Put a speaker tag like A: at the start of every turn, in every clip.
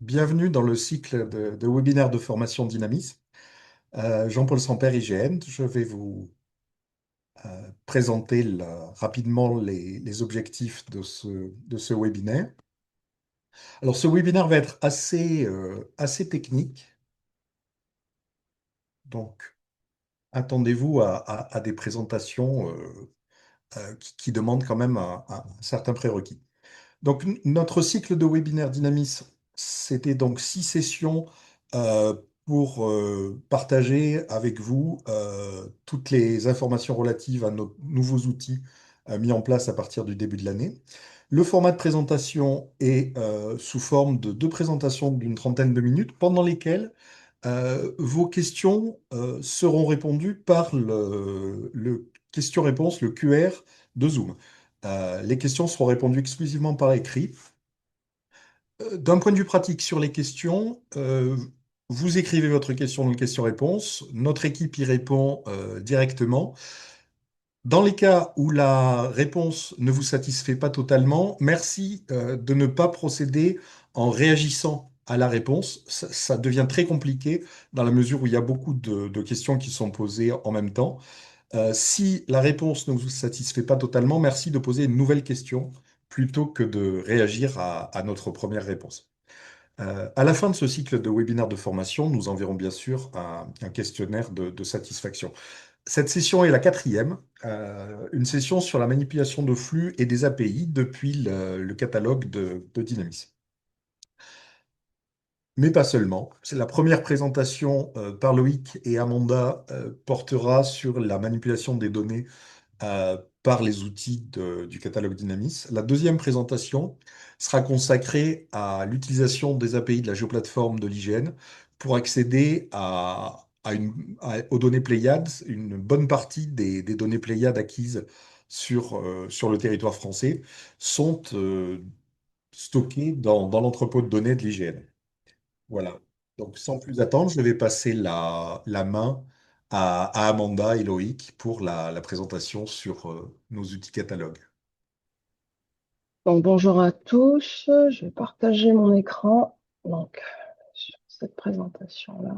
A: Bienvenue dans le cycle de webinaires de formation Dynamis. Jean-Paul Samper, IGN. Je vais vous présenter rapidement les objectifs de ce webinaire. Alors, ce webinaire va être assez technique, donc attendez-vous à des présentations qui demandent quand même un certain prérequis. Donc, notre cycle de webinaire Dynamis, c'était donc 6 sessions euh, pour partager avec vous toutes les informations relatives à nos nouveaux outils mis en place à partir du début de l'année. Le format de présentation est sous forme de 2 présentations d'une trentaine de minutes, pendant lesquelles vos questions seront répondues par le question-réponse, le QR de Zoom. Les questions seront répondues exclusivement par écrit. D'un point de vue pratique sur les questions, vous écrivez votre question dans le question-réponse, notre équipe y répond directement. Dans les cas où la réponse ne vous satisfait pas totalement, merci de ne pas procéder en réagissant à la réponse. Ça devient très compliqué dans la mesure où il y a beaucoup de questions qui sont posées en même temps. Si la réponse ne vous satisfait pas totalement, merci de poser une nouvelle question plutôt que de réagir à notre première réponse. À la fin de ce cycle de webinaire de formation, nous enverrons bien sûr un questionnaire de satisfaction. Cette session est la quatrième, une session sur la manipulation de flux et des API depuis le catalogue de Dynamis. Mais pas seulement. C'est la première présentation par Loïc et Amanda portera sur la manipulation des données par les outils du catalogue Dynamis. La deuxième présentation sera consacrée à l'utilisation des API de la géoplateforme de l'IGN pour accéder aux données Pléiades. Une bonne partie des données Pléiades acquises sur le territoire français sont stockées dans l'entrepôt de données de l'IGN. Voilà. Donc, sans plus attendre, je vais passer la main à Amanda et Loïc pour la présentation sur nos outils catalogues.
B: Donc, bonjour à tous, je vais partager mon écran donc, sur cette présentation-là.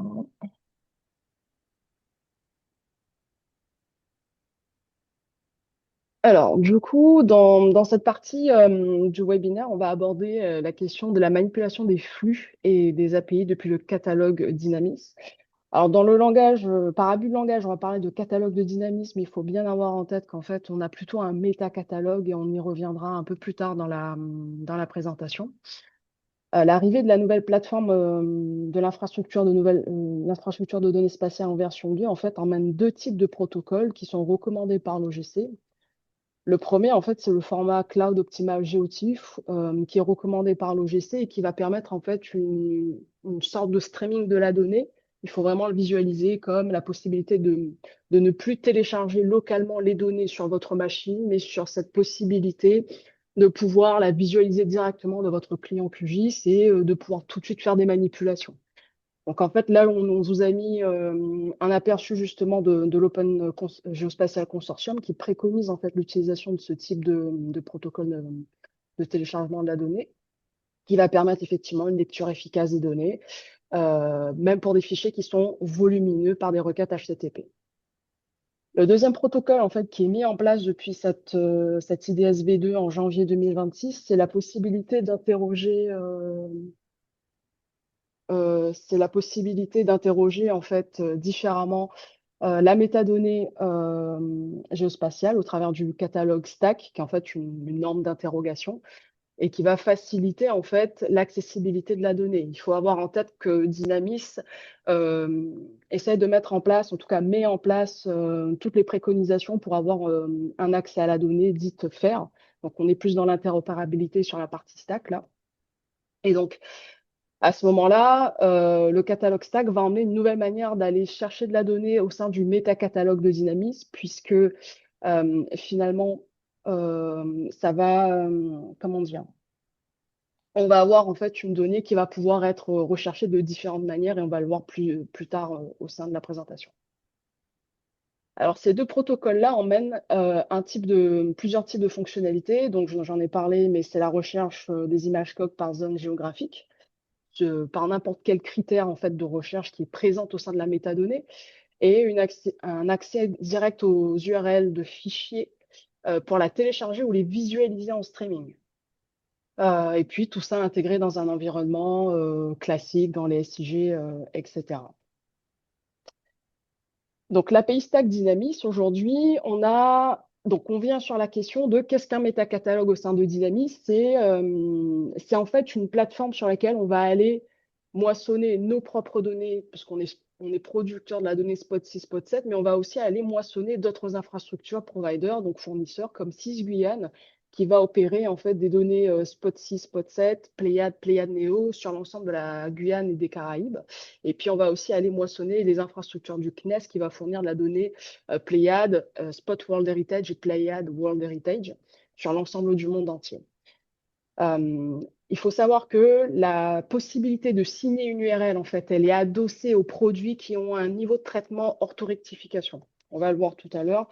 B: Alors, du coup, dans cette partie du webinaire, on va aborder la question de la manipulation des flux et des API depuis le catalogue Dynamis. Alors, dans le langage, par abus de langage, on va parler de catalogue de dynamisme. Il faut bien avoir en tête qu'en fait, on a plutôt un métacatalogue et on y reviendra un peu plus tard dans la présentation. L'arrivée de la nouvelle plateforme de l'infrastructure de données spatiales en version 2, en fait, emmène deux types de protocoles qui sont recommandés par l'OGC. Le premier, en fait, c'est le format Cloud Optimal GeoTIFF qui est recommandé par l'OGC et qui va permettre en fait une sorte de streaming de la donnée. Il faut vraiment le visualiser comme la possibilité de ne plus télécharger localement les données sur votre machine, mais sur cette possibilité de pouvoir la visualiser directement de votre client QGIS et de pouvoir tout de suite faire des manipulations. Donc en fait, là, on vous a mis un aperçu justement de l'Open Geospatial Consortium qui préconise en fait l'utilisation de ce type de protocole de téléchargement de la donnée, qui va permettre effectivement une lecture efficace des données, même pour des fichiers qui sont volumineux par des requêtes HTTP. Le deuxième protocole en fait qui est mis en place depuis cette IDS-V2 en janvier 2026, c'est la possibilité d'interroger en fait différemment la métadonnée géospatiale au travers du catalogue STAC, qui est en fait une norme d'interrogation et qui va faciliter en fait l'accessibilité de la donnée. Il faut avoir en tête que Dynamis essaie de mettre en place, en tout cas met en place toutes les préconisations pour avoir un accès à la donnée dite FAIR. Donc on est plus dans l'interopérabilité sur la partie STAC là. Et donc à ce moment-là, le catalogue Stack va emmener une nouvelle manière d'aller chercher de la donnée au sein du métacatalogue de Dynamis, puisque finalement, ça va, comment dire, on va avoir en fait une donnée qui va pouvoir être recherchée de différentes manières et on va le voir plus tard au sein de la présentation. Alors, ces deux protocoles-là emmènent plusieurs types de fonctionnalités. Donc, j'en ai parlé, mais c'est la recherche des images COG par zone géographique, par n'importe quel critère en fait de recherche qui est présente au sein de la métadonnée et un accès direct aux URL de fichiers pour la télécharger ou les visualiser en streaming. Et puis tout ça intégré dans un environnement classique, dans les SIG, etc. Donc l'API Stack Dynamis, aujourd'hui, on vient sur la question de qu'est-ce qu'un métacatalogue au sein de Dynamis? C'est en fait une plateforme sur laquelle on va aller moissonner nos propres données, on est producteur de la donnée Spot6, Spot7, mais on va aussi aller moissonner d'autres infrastructures providers, donc fournisseurs comme Sysguyane, qui va opérer en fait des données Spot6, Spot7, Pléiade, Pléiade Neo sur l'ensemble de la Guyane et des Caraïbes. Et puis, on va aussi aller moissonner les infrastructures du CNES qui va fournir de la donnée Pléiade, Spot World Heritage et Pléiade World Heritage sur l'ensemble du monde entier. Il faut savoir que la possibilité de signer une URL, en fait, elle est adossée aux produits qui ont un niveau de traitement orthorectification. On va le voir tout à l'heure.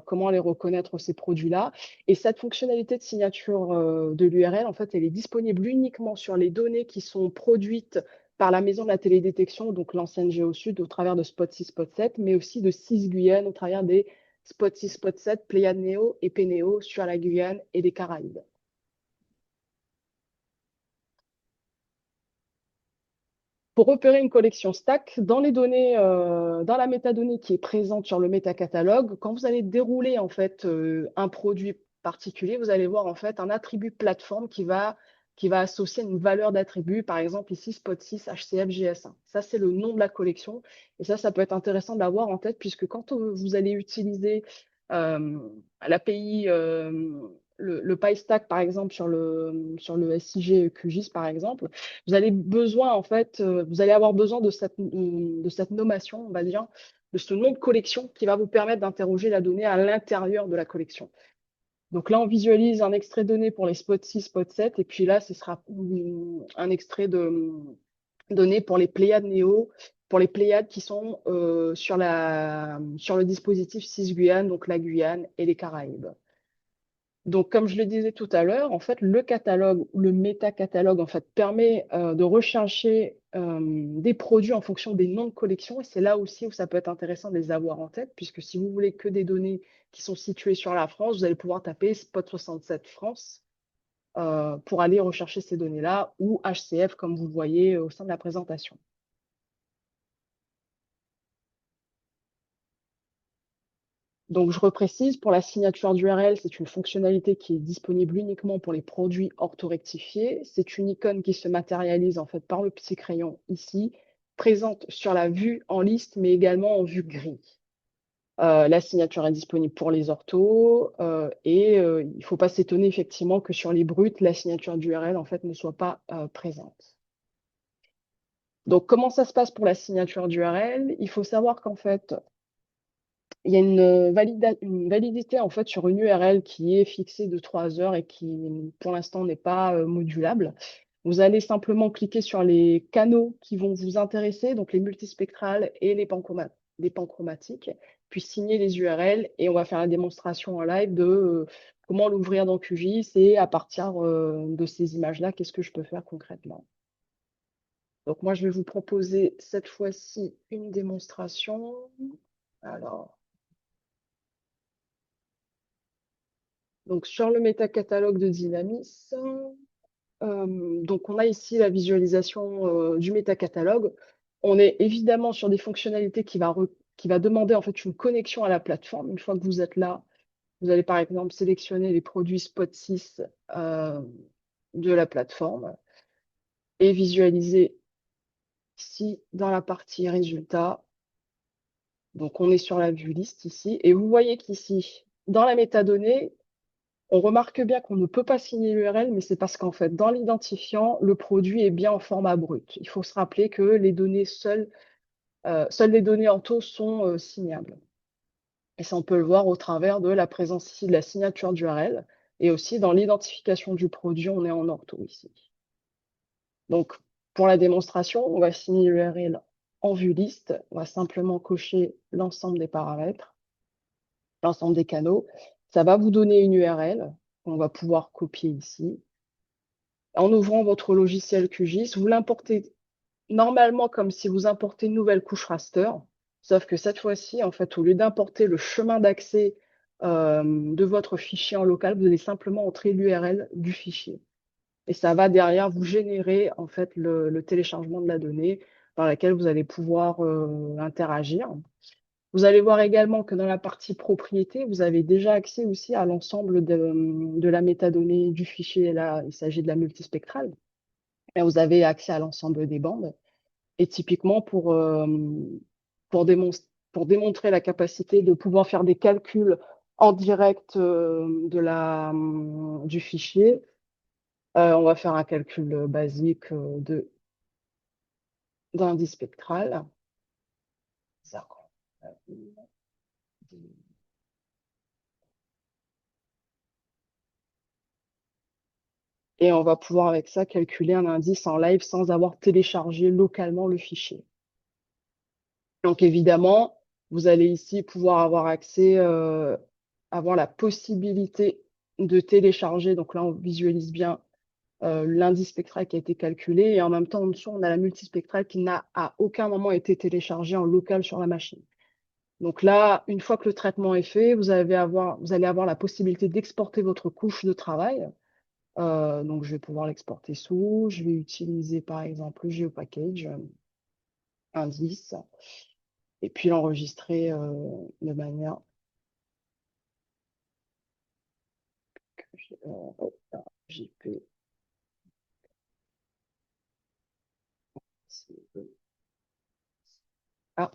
B: Comment les reconnaître ces produits-là. Et cette fonctionnalité de signature de l'URL, en fait, elle est disponible uniquement sur les données qui sont produites par la maison de la télédétection, donc l'ancienne GeoSud, au travers de Spot6, Spot7, mais aussi de Sysguyane au travers des Spot6, Spot7, Pléiade Neo et Pénéo sur la Guyane et les Caraïbes. Pour repérer une collection stack, dans les données, dans la métadonnée qui est présente sur le métacatalogue, quand vous allez dérouler en fait un produit particulier, vous allez voir en fait un attribut plateforme qui va associer une valeur d'attribut, par exemple ici Spot6 HCF GS1. Ça, c'est le nom de la collection. Et ça peut être intéressant d'avoir en tête puisque quand vous allez utiliser euh, l'API le PyStack, par exemple, sur le SIG QGIS, par exemple, vous allez vous allez avoir besoin de cette nommation, on va dire, de ce nom de collection qui va vous permettre d'interroger la donnée à l'intérieur de la collection. Donc là, on visualise un extrait de données pour les Spot6, Spot7, et puis là, ce sera un extrait de données pour les Pléiades Néo, pour les Pléiades qui sont sur le dispositif Sysguyane, donc la Guyane et les Caraïbes. Donc, comme je le disais tout à l'heure, en fait, le catalogue ou le métacatalogue en fait, permet de rechercher des produits en fonction des noms de collection. Et c'est là aussi où ça peut être intéressant de les avoir en tête, puisque si vous voulez que des données qui sont situées sur la France, vous allez pouvoir taper Spot67 France pour aller rechercher ces données-là, ou HCF, comme vous le voyez au sein de la présentation. Donc, je reprécise, pour la signature d'URL, c'est une fonctionnalité qui est disponible uniquement pour les produits orthorectifiés. C'est une icône qui se matérialise en fait par le petit crayon ici, présente sur la vue en liste, mais également en vue gris. La signature est disponible pour les orthos et il ne faut pas s'étonner effectivement que sur les brutes, la signature d'URL en fait ne soit pas présente. Donc, comment ça se passe pour la signature d'URL? Il faut savoir qu'en fait, il y a une validité en fait sur une URL qui est fixée de 3 heures et qui, pour l'instant, n'est pas modulable. Vous allez simplement cliquer sur les canaux qui vont vous intéresser, donc les multispectrales et les panchromatiques, puis signer les URL et on va faire la démonstration en live de comment l'ouvrir dans QGIS et à partir de ces images-là, qu'est-ce que je peux faire concrètement. Donc moi, je vais vous proposer cette fois-ci une démonstration. Alors, donc, sur le métacatalogue de Dynamis, donc on a ici la visualisation du métacatalogue. On est évidemment sur des fonctionnalités qui va demander en fait une connexion à la plateforme. Une fois que vous êtes là, vous allez par exemple sélectionner les produits Spot6 de la plateforme et visualiser ici dans la partie résultats. Donc on est sur la vue liste ici et vous voyez qu'ici, dans la métadonnée, on remarque bien qu'on ne peut pas signer l'URL, mais c'est parce qu'en fait, dans l'identifiant, le produit est bien en format brut. Il faut se rappeler que les données seules les données ortho sont signables. Et ça, on peut le voir au travers de la présence ici de la signature d'URL et aussi dans l'identification du produit, on est en ortho ici. Donc, pour la démonstration, on va signer l'URL en vue liste. On va simplement cocher l'ensemble des paramètres, l'ensemble des canaux. Ça va vous donner une URL qu'on va pouvoir copier ici. En ouvrant votre logiciel QGIS, vous l'importez normalement comme si vous importez une nouvelle couche raster, sauf que cette fois-ci, en fait, au lieu d'importer le chemin d'accès de votre fichier en local, vous allez simplement entrer l'URL du fichier. Et ça va derrière vous générer en fait le téléchargement de la donnée dans laquelle vous allez pouvoir interagir. Vous allez voir également que dans la partie propriété, vous avez déjà accès aussi à l'ensemble de la métadonnée du fichier. Là, il s'agit de la multispectrale. Et vous avez accès à l'ensemble des bandes. Et typiquement, pour, pour démontrer la capacité de pouvoir faire des calculs en direct du fichier, on va faire un calcul basique d'indice spectral. Et on va pouvoir avec ça calculer un indice en live sans avoir téléchargé localement le fichier. Donc évidemment, vous allez ici pouvoir avoir accès, avoir la possibilité de télécharger. Donc là, on visualise bien l'indice spectral qui a été calculé et en même temps, en dessous, on a la multispectrale qui n'a à aucun moment été téléchargée en local sur la machine. Donc là, une fois que le traitement est fait, vous allez avoir la possibilité d'exporter votre couche de travail. Donc, je vais pouvoir l'exporter sous. Je vais utiliser par exemple le GeoPackage, indice, et puis l'enregistrer de manière. Hop là, JP. Ah,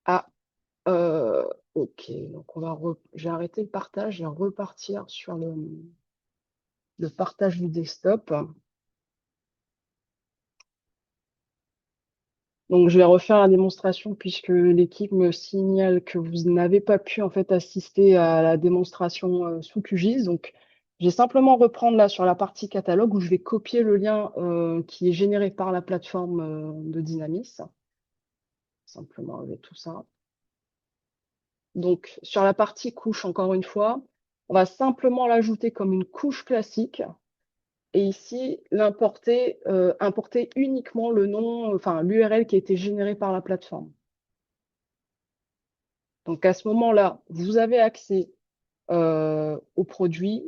B: ah, ok. Donc, je vais arrêter le partage et repartir sur le partage du desktop. Donc, je vais refaire la démonstration puisque l'équipe me signale que vous n'avez pas pu en fait assister à la démonstration sous QGIS. Donc, je vais simplement reprendre là sur la partie catalogue où je vais copier le lien qui est généré par la plateforme de Dynamis. Simplement avec tout ça. Donc, sur la partie couche, encore une fois, on va simplement l'ajouter comme une couche classique. Et ici, importer uniquement le nom, enfin l'URL qui a été généré par la plateforme. Donc à ce moment-là, vous avez accès au produit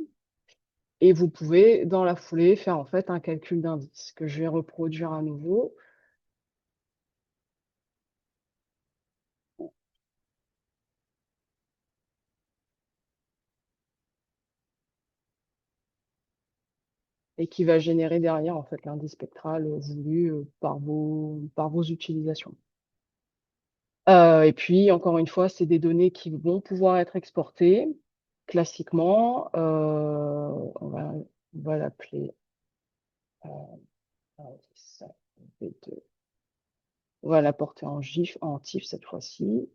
B: et vous pouvez, dans la foulée, faire en fait un calcul d'indice que je vais reproduire à nouveau et qui va générer derrière en fait l'indice spectral voulu par vos utilisations. Et puis, encore une fois, c'est des données qui vont pouvoir être exportées classiquement. On va l'appeler indice V2. On va l'apporter en GIF, en TIFF cette fois-ci.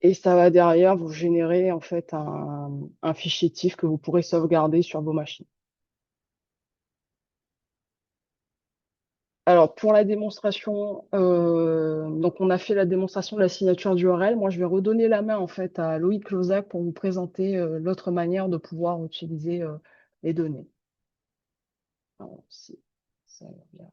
B: Et ça va derrière vous générer en fait un fichier TIFF que vous pourrez sauvegarder sur vos machines. Alors pour la démonstration, donc on a fait la démonstration de la signature d'URL. Moi, je vais redonner la main en fait à Loïc Lozac pour vous présenter l'autre manière de pouvoir utiliser les données. Alors, si ça va bien.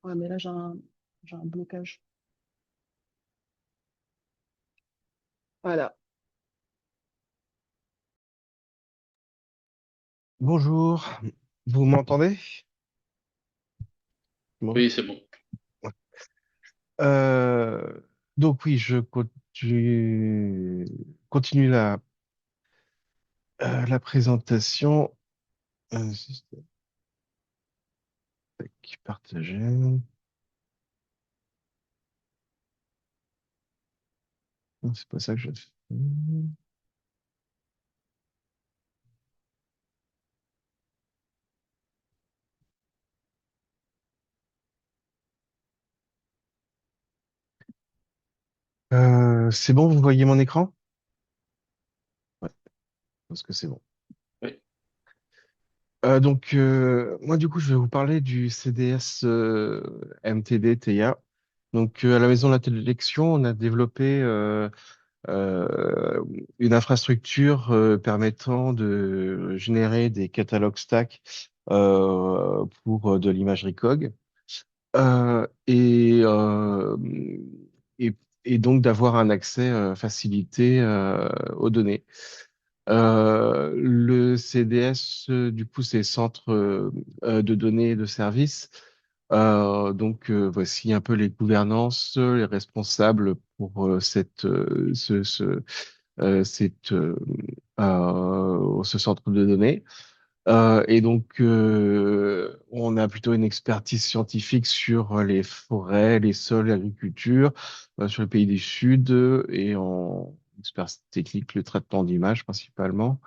B: Ouais, mais là j'ai un blocage. Voilà.
C: Bonjour, vous m'entendez? Bon.
D: Oui, c'est bon.
C: Euh, donc oui, continue la présentation. Système partagé. Non, c'est pas ça que je fais. C'est bon, vous voyez mon écran? Ouais, je pense que c'est bon.
D: Oui.
C: Moi, du coup, je vais vous parler du CDS MTD TIA. À la Maison de la Télélection, on a développé euh, une infrastructure permettant de générer des catalogues stack pour de l'imagerie COG euh, et, euh, et, et donc d'avoir un accès facilité aux données. Le CDS, du coup, c'est Centre de données et de services. Voici un peu les gouvernances, les responsables pour ce centre de données. On a plutôt une expertise scientifique sur les forêts, les sols, l'agriculture, sur les pays du Sud et en expertise technique, le traitement d'images principalement,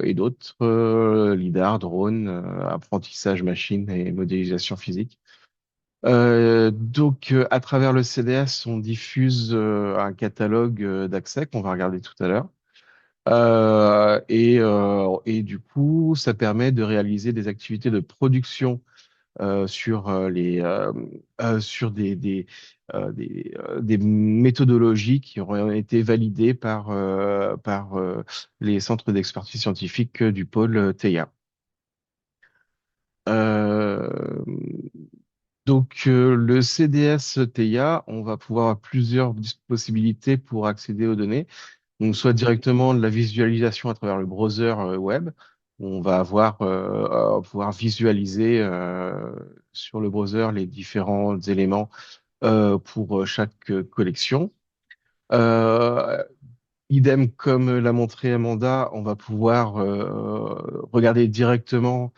C: et d'autres, lidar, drone, apprentissage machine et modélisation physique. À travers le CDS, on diffuse un catalogue d'accès qu'on va regarder tout à l'heure. Et du coup, ça permet de réaliser des activités de production sur des méthodologies qui auraient été validées par les centres d'expertise scientifique du pôle TEIA. Euh, le CDS TEIA, on va pouvoir avoir plusieurs possibilités pour accéder aux données. Donc, soit directement de la visualisation à travers le browser web. On va pouvoir visualiser sur le browser les différents éléments pour chaque collection. Euh, Idem, comme l'a montré Amanda, on va pouvoir regarder directement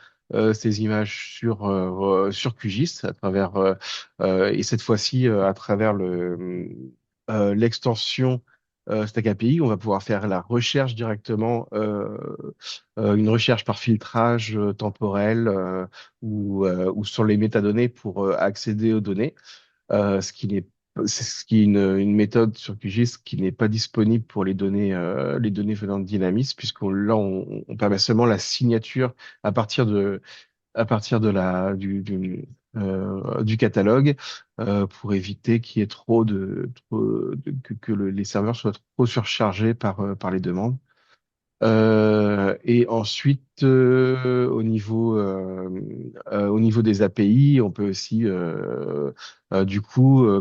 C: ces images sur QGIS à travers et cette fois-ci à travers l'extension Stack API, on va pouvoir faire la recherche directement, une recherche par filtrage temporel ou sur les métadonnées pour accéder aux données ce qui n'est c'est ce qui est une méthode sur QGIS qui n'est pas disponible pour les données venant de Dynamis, on permet seulement la signature à partir à partir de du catalogue pour éviter qu'il y ait les serveurs soient trop surchargés par les demandes. Et ensuite, au niveau des API, on peut aussi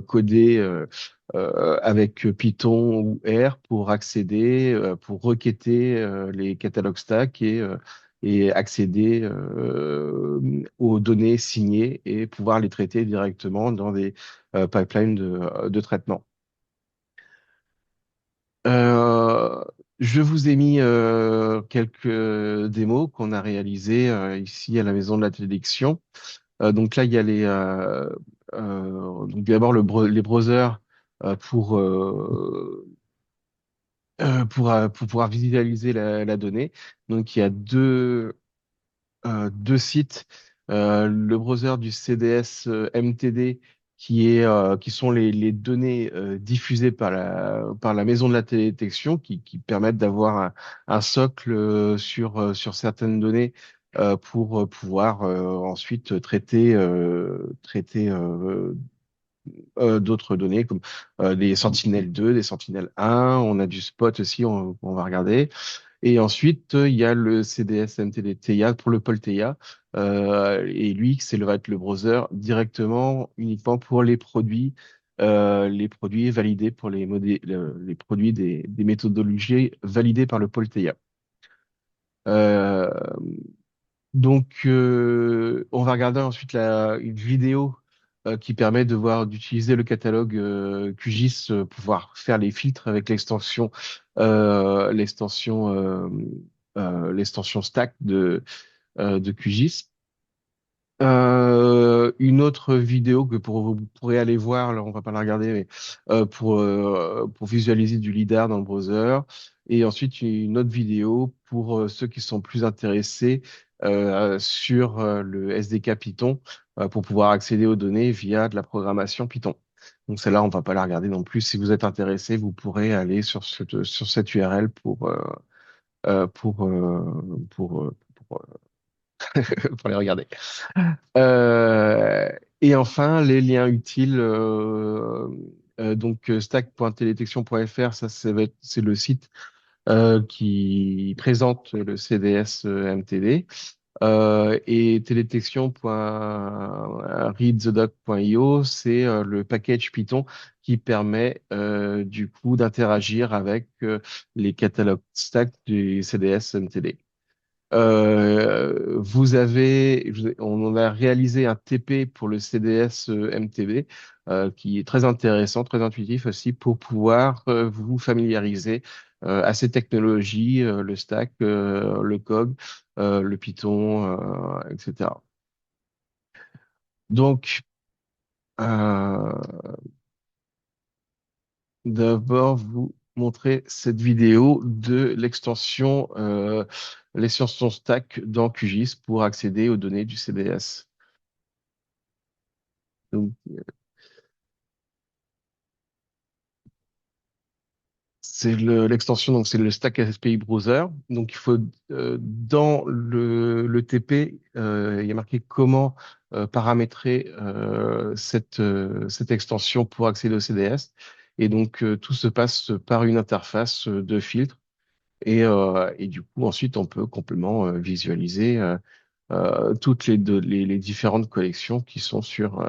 C: coder avec Python ou R pour accéder, pour requêter les catalogues stack et accéder aux données signées et pouvoir les traiter directement dans des pipelines de traitement. Euh, je vous ai mis quelques démos qu'on a réalisées ici à la maison de la télédiction. Donc là, il y a donc d'abord les browsers pour pour pouvoir visualiser la donnée. Donc il y a deux sites. Le browser du CDS MTD qui sont les données diffusées par la maison de la télédétection qui permettent d'avoir un socle sur certaines données pour pouvoir ensuite traiter d'autres données comme des Sentinel-2, des Sentinel-1. On a du Spot aussi, on va regarder. Et ensuite, il y a le CDS MTD TIA pour le pôle TIA. Et lui, va être le browser directement uniquement pour les produits validés pour les produits des méthodologies validées par le pôle TIA. Euh, on va regarder ensuite une vidéo qui permet d'utiliser le catalogue QGIS pour pouvoir faire les filtres avec l'extension stack de QGIS. Une autre vidéo que vous pourrez aller voir, là on va pas la regarder, mais pour visualiser du lidar dans le browser. Et ensuite une autre vidéo pour ceux qui sont plus intéressés sur le SDK Python pour pouvoir accéder aux données via de la programmation Python. Donc celle-là, on va pas la regarder non plus. Si vous êtes intéressé, vous pourrez aller sur cette URL pour pour les regarder. Euh, et enfin, les liens utiles. Donc, stack.télédetection.fr, ça, c'est le site qui présente le CDS MTD. Et télédetection.readthedoc.io, c'est le package Python qui permet du coup d'interagir avec les catalogues stack du CDS MTD. On a réalisé un TP pour le CDS MTB qui est très intéressant, très intuitif aussi pour pouvoir vous familiariser à ces technologies, le stack, le cog, le Python, etc. Donc, euh, d'abord vous montrer cette vidéo de l'extension stack dans QGIS pour accéder aux données du CDS. Donc, c'est l'extension, donc c'est le Stack API Browser. Donc il faut dans le TP, il y a marqué comment paramétrer cette extension pour accéder au CDS. Et donc tout se passe par une interface de filtre. Et du coup, ensuite, on peut complètement visualiser toutes les différentes collections qui sont sur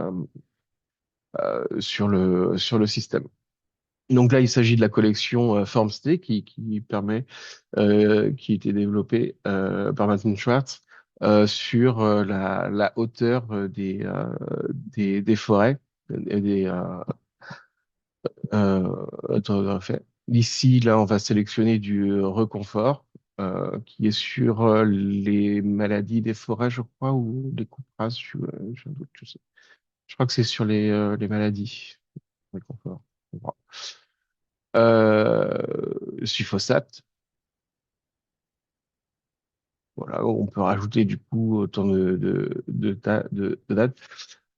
C: le système. Donc là, il s'agit de la collection FormST qui a été développée par Martin Schwartz sur la hauteur des forêts et attends, on va faire. Ici, là, on va sélectionner du reconfort qui est sur les maladies des forêts, je crois, ou des coupes rases, j'ai un doute, je sais. Je crois que c'est sur les maladies. Reconfort. Glyphosate. Voilà, on peut rajouter du coup autant de dates.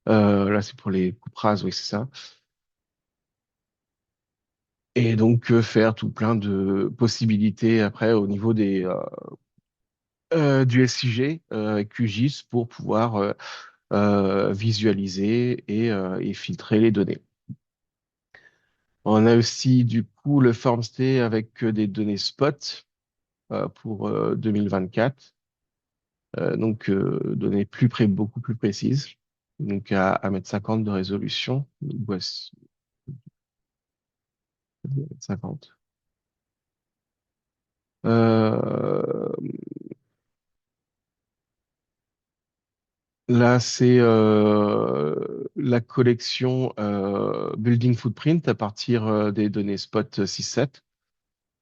C: Là, c'est pour les coupes rases, oui, c'est ça. Et donc, faire tout plein de possibilités après au niveau du SIG avec QGIS pour pouvoir visualiser et filtrer les données. On a aussi du coup le FormST avec des données spot pour 2024. Donc données beaucoup plus précises, donc à mettre 50 de résolution. Voici 50. Euh, Là, c'est la collection Building Footprint à partir des données Spot 6-7,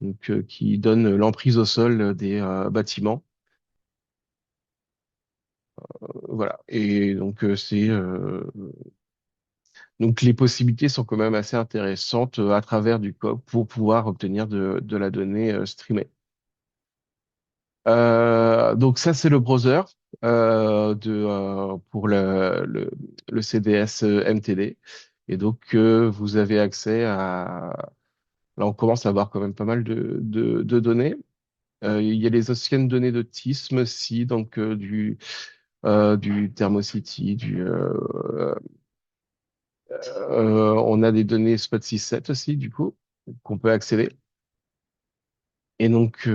C: donc qui donne l'emprise au sol des bâtiments. Voilà. Et donc donc les possibilités sont quand même assez intéressantes à travers du code pour pouvoir obtenir de la donnée streamée. Donc ça, c'est le browser pour le CDS MTD. Et donc, vous avez accès à... Là, on commence à avoir quand même pas mal de données. Il y a les anciennes données de TISM aussi, donc du Thermocity, on a des données Spot 6.7 aussi, du coup, qu'on peut accéder. Et donc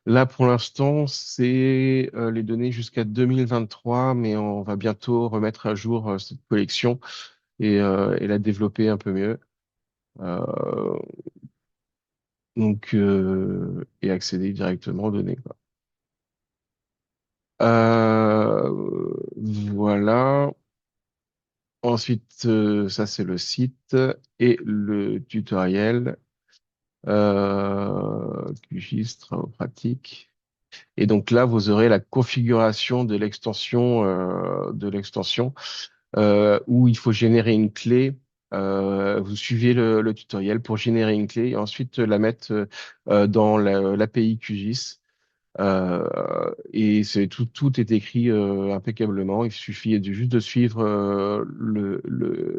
C: là, pour l'instant, c'est les données jusqu'à 2023, mais on va bientôt remettre à jour cette collection et la développer un peu mieux. Euh, et accéder directement aux données, quoi. Voilà. Ensuite, ça c'est le site et le tutoriel. QGIS, travaux pratiques. Et donc là, vous aurez la configuration de l'extension où il faut générer une clé. Vous suivez le tutoriel pour générer une clé et ensuite la mettre dans l'API QGIS. Et tout est écrit impeccablement. Il suffit juste de suivre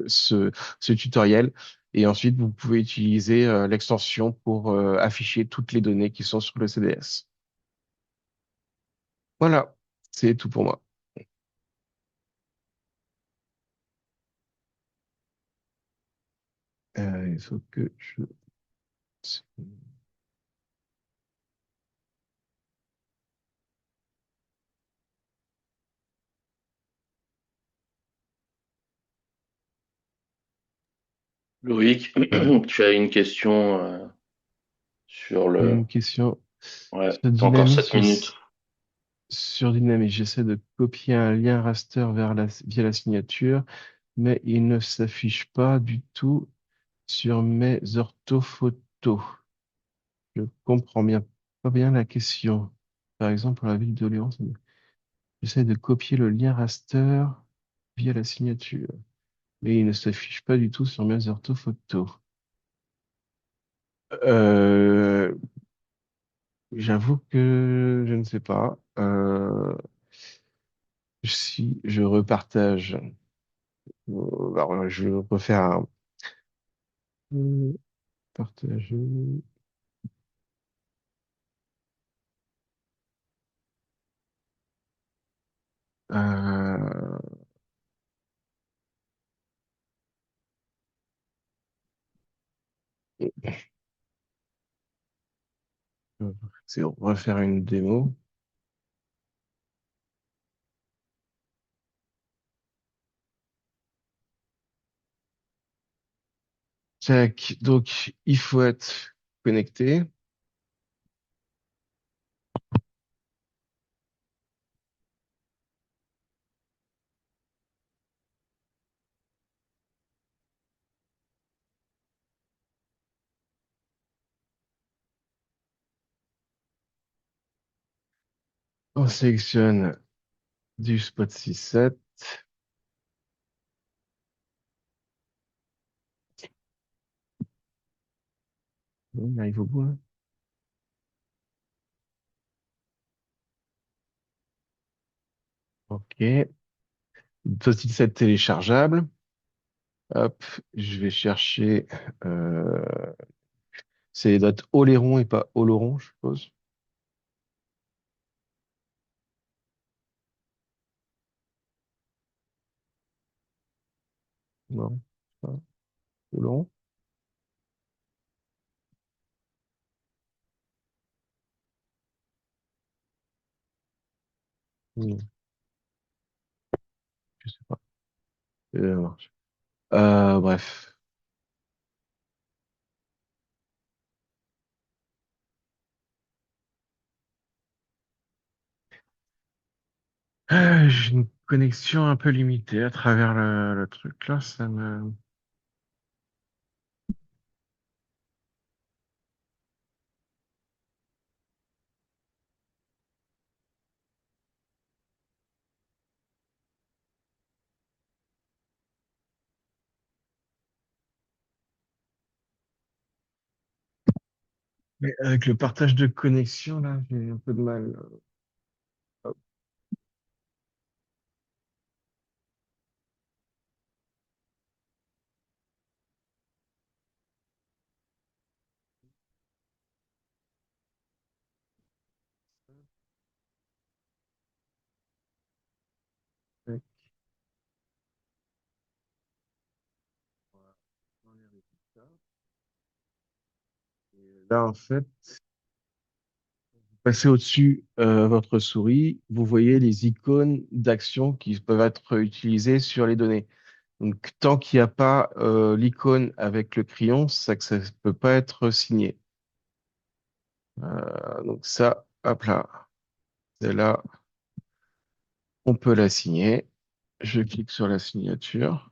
C: ce tutoriel. Et ensuite, vous pouvez utiliser l'extension pour afficher toutes les données qui sont sur le CDS. Voilà. C'est tout pour moi. Il faut que je...
D: Loïc,
C: Voilà.
D: tu as une question sur
C: J'ai
D: le...
C: une question
D: Ouais,
C: sur
D: t'as encore
C: Dynamis.
D: 7 minutes.
C: Sur Dynamis, j'essaie de copier un lien raster via la signature, mais il ne s'affiche pas du tout sur mes orthophotos. Je comprends bien, pas bien la question. Par exemple, pour la ville de Léon, j'essaie de copier le lien raster via la signature, mais il ne s'affiche pas du tout sur mes orthophotos. Euh, J'avoue que je ne sais pas. Si je repartage, alors, je refais un partager. Euh, c'est refaire une démo. Tac, donc il faut être connecté. On sélectionne du spot 6.7. On arrive au bout, hein. Ok. Spot 6.7 téléchargeable. Hop, je vais chercher. Euh, c'est doit être Oléron et pas Oloron, je suppose. Non, pas Oloron. Hmm, je sais pas. Marche. Bref. J'ai une connexion un peu limitée à travers le truc là. Ça me. Mais avec le partage de connexion là, j'ai un peu de mal. Hop, tac, voilà, dans les résultats. Et là, en fait, passez au-dessus votre souris, vous voyez les icônes d'actions qui peuvent être utilisées sur les données. Donc, tant qu'il n'y a pas l'icône avec le crayon, ça que ça ne peut pas être signé. Donc ça, hop là, celle-là, on peut la signer. Je clique sur la signature.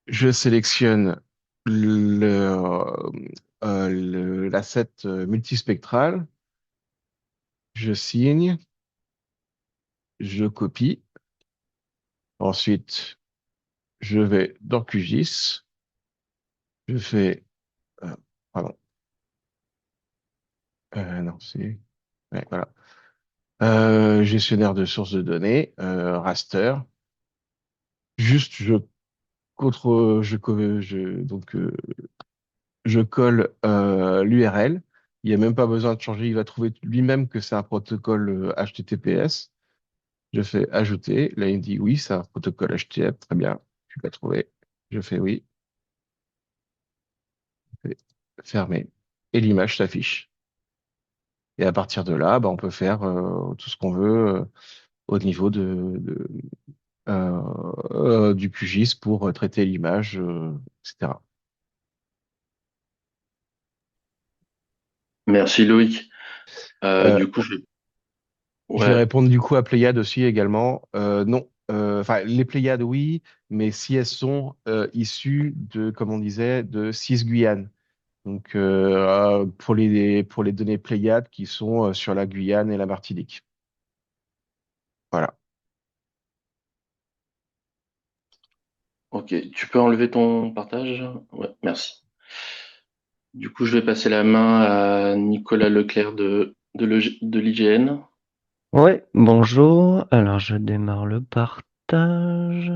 C: Je sélectionne l'asset multispectral. Je signe, je copie. Ensuite, je vais dans QGIS. Je fais, euh, pardon, non, c'est, ouais, voilà. Gestionnaire de sources de données, raster. Juste, donc, je colle l'URL. Il n'y a même pas besoin de changer. Il va trouver lui-même que c'est un protocole HTTPS. Je fais ajouter. Là, il me dit oui, c'est un protocole HTTP. Très bien. Je l'ai trouvé. Je fais oui. Je fais fermer. Et l'image s'affiche. Et à partir de là, bah, on peut faire tout ce qu'on veut au niveau du QGIS pour traiter l'image, etc.
D: Merci Loïc.
C: Euh,
D: Du coup,
C: je vais
D: ouais,
C: répondre du coup à Pléiade aussi également. Non, enfin les Pléiades oui, mais si elles sont issues de, comme on disait, de 6 Guyanes. Donc pour les données Pléiades qui sont sur la Guyane et la Martinique. Voilà.
D: ok. Tu peux enlever ton partage? Ouais, merci. Du coup, je vais passer la main à Nicolas Leclerc de l'IGN.
E: Ouais, bonjour. Alors, je démarre le partage.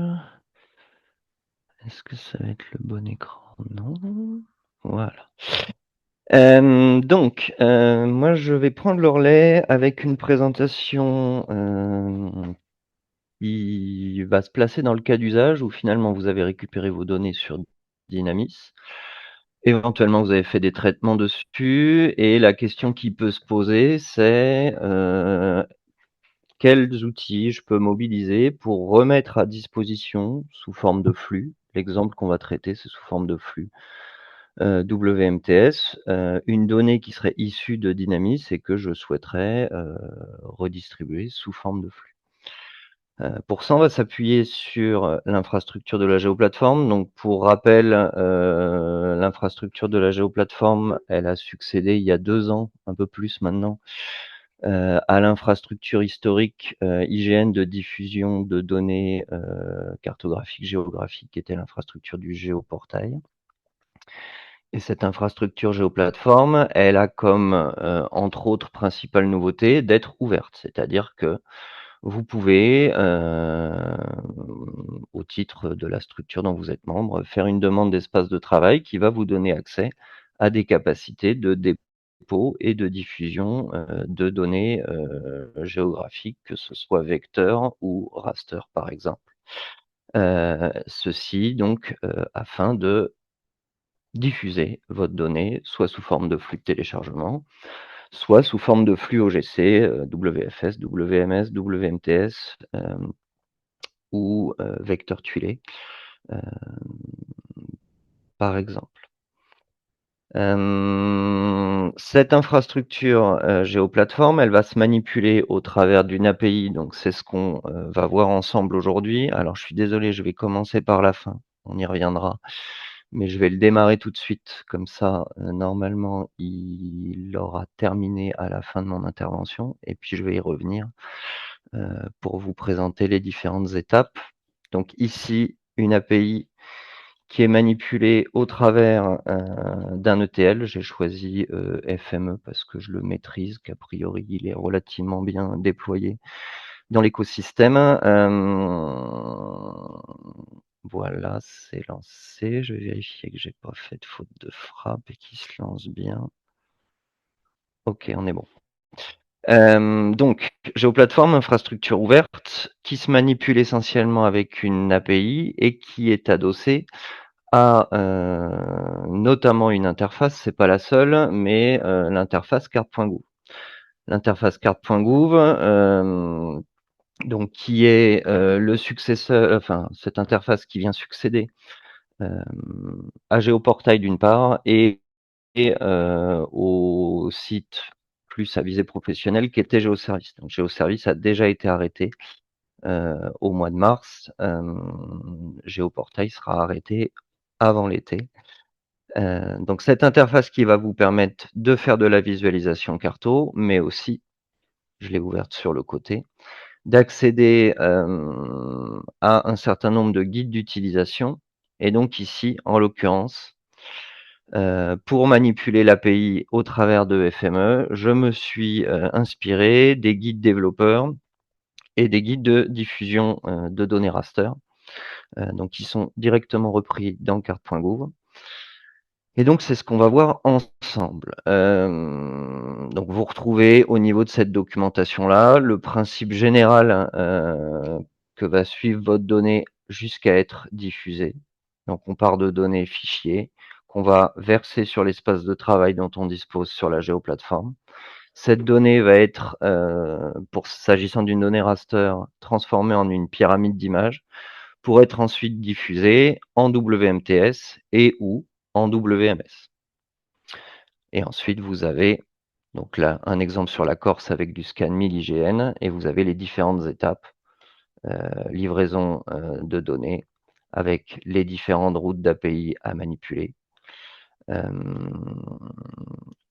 E: Est-ce que ça va être le bon écran? Non. Voilà. Moi, je vais prendre le relais avec une présentation qui va se placer dans le cas d'usage où finalement vous avez récupéré vos données sur Dynamis. Éventuellement, vous avez fait des traitements dessus et la question qui peut se poser, c'est quels outils je peux mobiliser pour remettre à disposition sous forme de flux, l'exemple qu'on va traiter, c'est sous forme de flux, WMTS, une donnée qui serait issue de Dynamis et que je souhaiterais redistribuer sous forme de flux. Pour ça, on va s'appuyer sur l'infrastructure de la géoplateforme. Donc, pour rappel, l'infrastructure de la géoplateforme, elle a succédé il y a 2 ans, un peu plus maintenant, à l'infrastructure historique IGN de diffusion de données cartographiques, géographiques, qui était l'infrastructure du géoportail. Et cette infrastructure géoplateforme, elle a comme, entre autres, principale nouveauté d'être ouverte. C'est-à-dire que vous pouvez, au titre de la structure dont vous êtes membre, faire une demande d'espace de travail qui va vous donner accès à des capacités de dépôt et de diffusion de données géographiques, que ce soit vecteur ou raster par exemple. Ceci donc afin de diffuser votre donnée, soit sous forme de flux de téléchargement, soit sous forme de flux OGC, WFS, WMS, WMTS ou vecteur tuilé, par exemple. Cette infrastructure géoplateforme, elle va se manipuler au travers d'une API, donc c'est ce qu'on va voir ensemble aujourd'hui. Alors je suis désolé, je vais commencer par la fin, on y reviendra, mais je vais le démarrer tout de suite, comme ça normalement il aura terminé à la fin de mon intervention, et puis je vais y revenir pour vous présenter les différentes étapes. Donc ici, une API qui est manipulé au travers d'un ETL. J'ai choisi FME parce que je le maîtrise, qu'a priori il est relativement bien déployé dans l'écosystème. Voilà, c'est lancé. Je vais vérifier que j'ai pas fait de faute de frappe et qu'il se lance bien. Ok, on est bon. Donc, GéoPlateforme, infrastructure ouverte, qui se manipule essentiellement avec une API et qui est adossée à notamment une interface, c'est pas la seule, mais l'interface carte.gouv. L'interface carte.gouv, donc qui est le successeur, enfin cette interface qui vient succéder à Géoportail d'une part et au site plus à visée professionnelle qui était Géoservice. Donc Géoservice a déjà été arrêté au mois de mars. Géoportail sera arrêté avant l'été. Donc cette interface qui va vous permettre de faire de la visualisation carto, mais aussi, je l'ai ouverte sur le côté, d'accéder à un certain nombre de guides d'utilisation. Et donc ici, en l'occurrence, pour manipuler l'API au travers de FME, je me suis inspiré des guides développeurs et des guides de diffusion de données raster, donc qui sont directement repris dans carte.gouv. Et donc, c'est ce qu'on va voir ensemble. Donc, vous retrouvez au niveau de cette documentation-là le principe général que va suivre votre donnée jusqu'à être diffusée. Donc, on part de données fichiers qu'on va verser sur l'espace de travail dont on dispose sur la géoplateforme. Cette donnée va être, s'agissant d'une donnée raster, transformée en une pyramide d'images pour être ensuite diffusée en WMTS et ou en WMS. Et ensuite, vous avez donc là un exemple sur la Corse avec du scan 1000 IGN et vous avez les différentes étapes, livraison de données avec les différentes routes d'API à manipuler,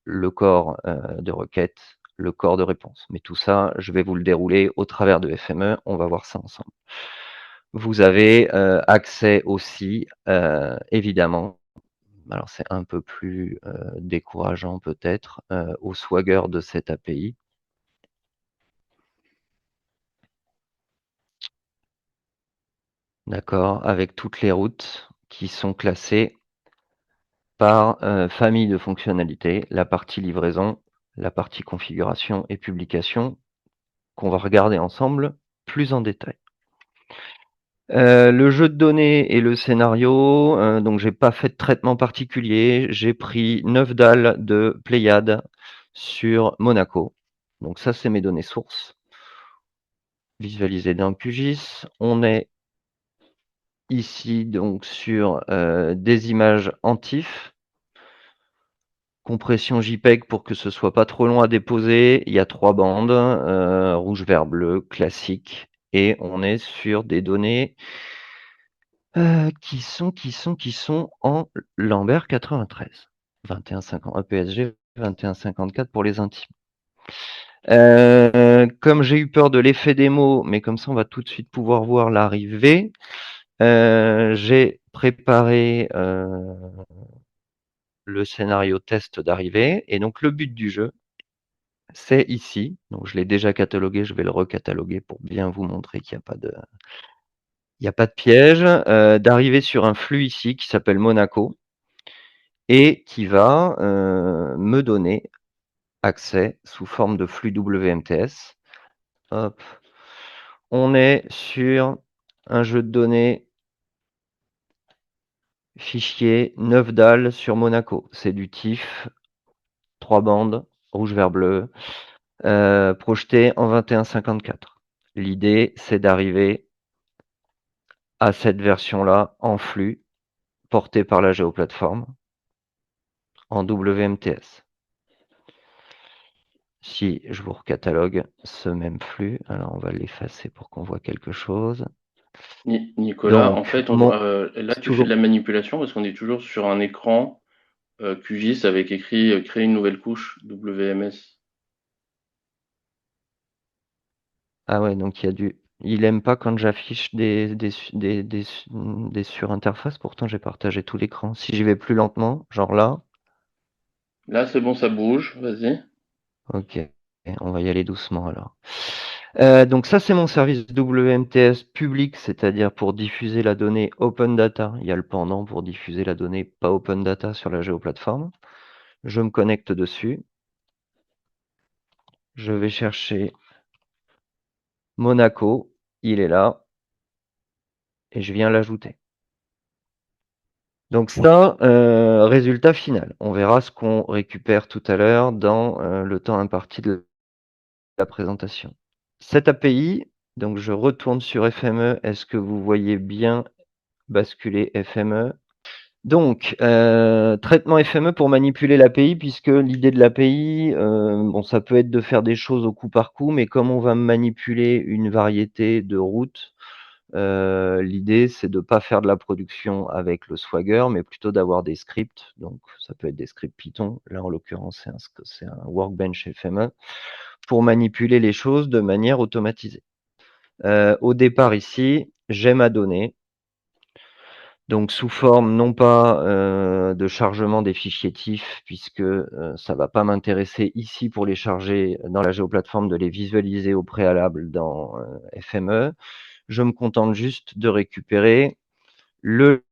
E: le corps de requête, le corps de réponse. Mais tout ça, je vais vous le dérouler au travers de FME, on va voir ça ensemble. Vous avez accès aussi, évidemment, alors c'est un peu plus décourageant peut-être, au Swagger de cette API. D'accord, avec toutes les routes qui sont classées par famille de fonctionnalités, la partie livraison, la partie configuration et publication, qu'on va regarder ensemble plus en détail. Le jeu de données et le scénario, donc j'ai pas fait de traitement particulier, j'ai pris 9 dalles de Pléiade sur Monaco. Donc ça, c'est mes données sources. Visualisées dans QGIS. On est ici donc sur des images en TIFF. Compression JPEG pour que ce soit pas trop long à déposer. Il y a 3 bandes, rouge, vert, bleu, classique. Et on est sur des données qui sont en Lambert 93. 2150 EPSG, 2154 pour les intimes. Comme j'ai eu peur de l'effet démo, mais comme ça on va tout de suite pouvoir voir l'arrivée, j'ai préparé le scénario test d'arrivée. Et donc le but du jeu, c'est ici. Donc je l'ai déjà catalogué, je vais le recataloguer pour bien vous montrer qu'il n'y a pas de piège. D'arriver sur un flux ici qui s'appelle Monaco et qui va me donner accès sous forme de flux WMTS. Hop. On est sur un jeu de données fichier 9 dalles sur Monaco. C'est du TIFF, 3 bandes, rouge, vert, bleu, projeté en 2154. L'idée, c'est d'arriver à cette version-là en flux, portée par la géoplateforme, en WMTS. Si je vous recatalogue ce même flux, alors on va l'effacer pour qu'on voit quelque chose.
D: Nicolas, en
E: Donc,
D: fait, là,
E: c'est
D: tu fais
E: toujours
D: de la manipulation parce qu'on est toujours sur un écran QGIS avec écrit créer une nouvelle couche WMS.
E: Ah ouais, donc il aime pas quand j'affiche des surinterfaces, pourtant j'ai partagé tout l'écran. Si j'y vais plus lentement, genre là,
D: Là, c'est bon, ça bouge. Vas-y.
E: ok, on va y aller doucement alors. Donc ça, c'est mon service WMTS public, c'est-à-dire pour diffuser la donnée open data. Il y a le pendant pour diffuser la donnée pas open data sur la géoplateforme. Je me connecte dessus. Je vais chercher Monaco, il est là, et je viens l'ajouter. Donc ça, résultat final. On verra ce qu'on récupère tout à l'heure dans le temps imparti de la présentation. Cette API, donc je retourne sur FME. Est-ce que vous voyez bien basculer FME? Donc, traitement FME pour manipuler l'API, puisque l'idée de l'API, bon, ça peut être de faire des choses au coup par coup, mais comme on va manipuler une variété de routes, l'idée, c'est de ne pas faire de la production avec le Swagger, mais plutôt d'avoir des scripts. Donc, ça peut être des scripts Python. Là, en l'occurrence, c'est un workbench FME pour manipuler les choses de manière automatisée. Au départ, ici, j'ai ma donnée. Donc, sous forme non pas de chargement des fichiers TIFF, puisque ça ne va pas m'intéresser ici pour les charger dans la géoplateforme, de les visualiser au préalable dans FME. Je me contente juste de récupérer le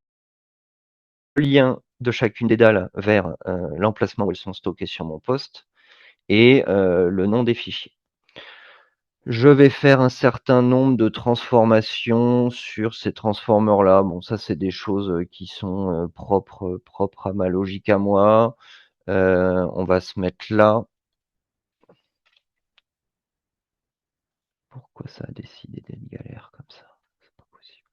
E: lien de chacune des dalles vers l'emplacement où elles sont stockées sur mon poste et le nom des fichiers. Je vais faire un certain nombre de transformations sur ces transformers-là. Bon, ça, c'est des choses qui sont propres à ma logique à moi. On va se mettre là. Pourquoi ça a décidé d'être galère comme ça? C'est pas possible.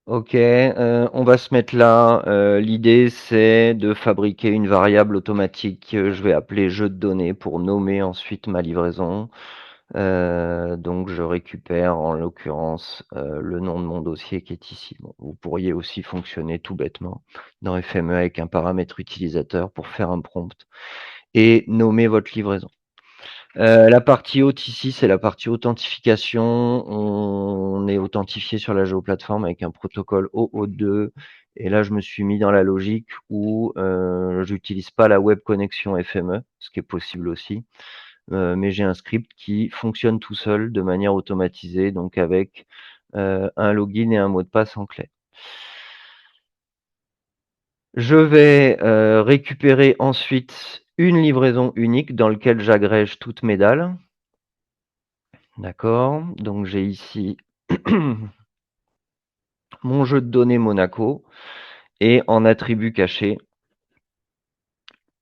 E: Ok, on va se mettre là. L'idée, c'est de fabriquer une variable automatique que je vais appeler jeu de données pour nommer ensuite ma livraison. Donc, je récupère en l'occurrence le nom de mon dossier qui est ici. Bon, vous pourriez aussi fonctionner tout bêtement dans FME avec un paramètre utilisateur pour faire un prompt et nommer votre livraison. La partie haute ici, c'est la partie authentification. On est authentifié sur la géoplateforme avec un protocole OAuth2. Et là, je me suis mis dans la logique où j'utilise pas la web connexion FME, ce qui est possible aussi. Mais j'ai un script qui fonctionne tout seul de manière automatisée, donc avec un login et un mot de passe en clé. Je vais récupérer ensuite une livraison unique dans laquelle j'agrège toutes mes dalles. D'accord, donc j'ai ici mon jeu de données Monaco et en attribut caché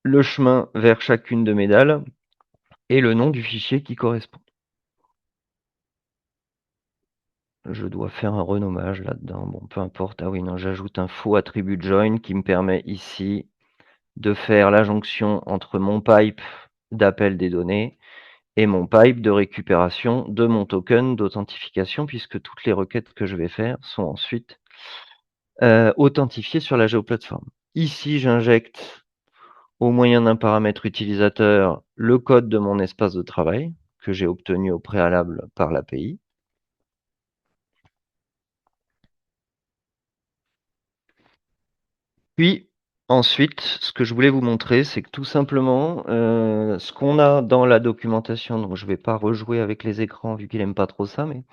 E: le chemin vers chacune de mes dalles et le nom du fichier qui correspond. Je dois faire un renommage là-dedans. Bon, peu importe. Ah oui, non, j'ajoute un faux attribut join qui me permet ici de faire la jonction entre mon pipe d'appel des données et mon pipe de récupération de mon token d'authentification, puisque toutes les requêtes que je vais faire sont ensuite authentifiées sur la géoplateforme. Ici, j'injecte au moyen d'un paramètre utilisateur le code de mon espace de travail que j'ai obtenu au préalable par l'API. Puis, ensuite, ce que je voulais vous montrer, c'est que tout simplement, ce qu'on a dans la documentation, donc je ne vais pas rejouer avec les écrans vu qu'il n'aime pas trop ça, mais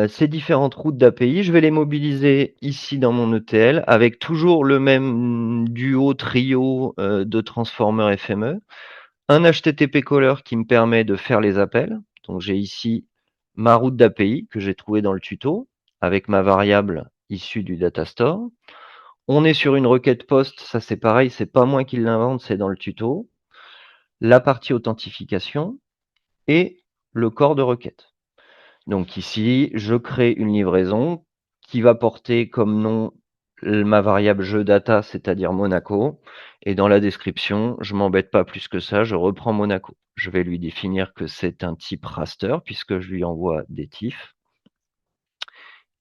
E: ces différentes routes d'API, je vais les mobiliser ici dans mon ETL avec toujours le même duo, trio de transformers FME. Un HTTP caller qui me permet de faire les appels. Donc j'ai ici ma route d'API que j'ai trouvée dans le tuto avec ma variable issue du data store. On est sur une requête post, ça c'est pareil, c'est pas moi qui l'invente, c'est dans le tuto. La partie authentification et le corps de requête. Donc ici, je crée une livraison qui va porter comme nom ma variable jeu data, c'est-à-dire Monaco. Et dans la description, je m'embête pas plus que ça, je reprends Monaco. Je vais lui définir que c'est un type raster puisque je lui envoie des TIFF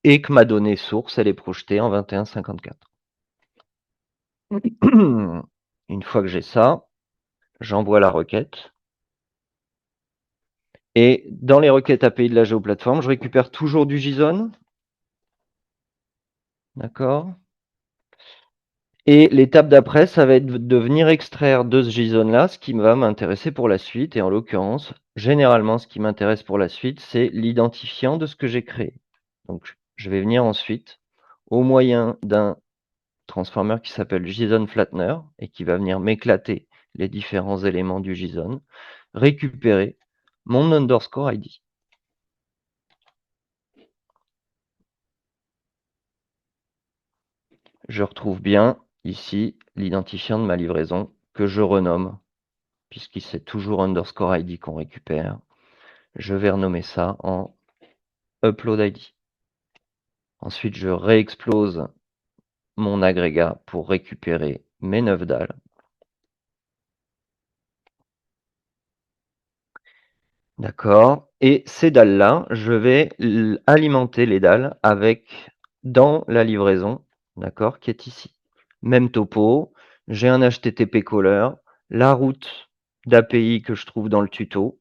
E: et que ma donnée source, elle est projetée en 2154. Une fois que j'ai ça, j'envoie la requête. Et dans les requêtes API de la géoplateforme, je récupère toujours du JSON. D'accord. Et l'étape d'après, ça va être de venir extraire de ce JSON-là ce qui va m'intéresser pour la suite. Et en l'occurrence, généralement, ce qui m'intéresse pour la suite, c'est l'identifiant de ce que j'ai créé. Donc, je vais venir ensuite, au moyen d'un transformer qui s'appelle JSON Flattener et qui va venir m'éclater les différents éléments du JSON, récupérer mon underscore ID. Je retrouve bien ici l'identifiant de ma livraison que je renomme, puisqu'il c'est toujours underscore ID qu'on récupère. Je vais renommer ça en upload ID. Ensuite, je réexplose mon agrégat pour récupérer mes 9 dalles. D'accord. Et ces dalles-là, je vais alimenter les dalles avec dans la livraison, d'accord, qui est ici. Même topo, j'ai un HTTP caller, la route d'API que je trouve dans le tuto,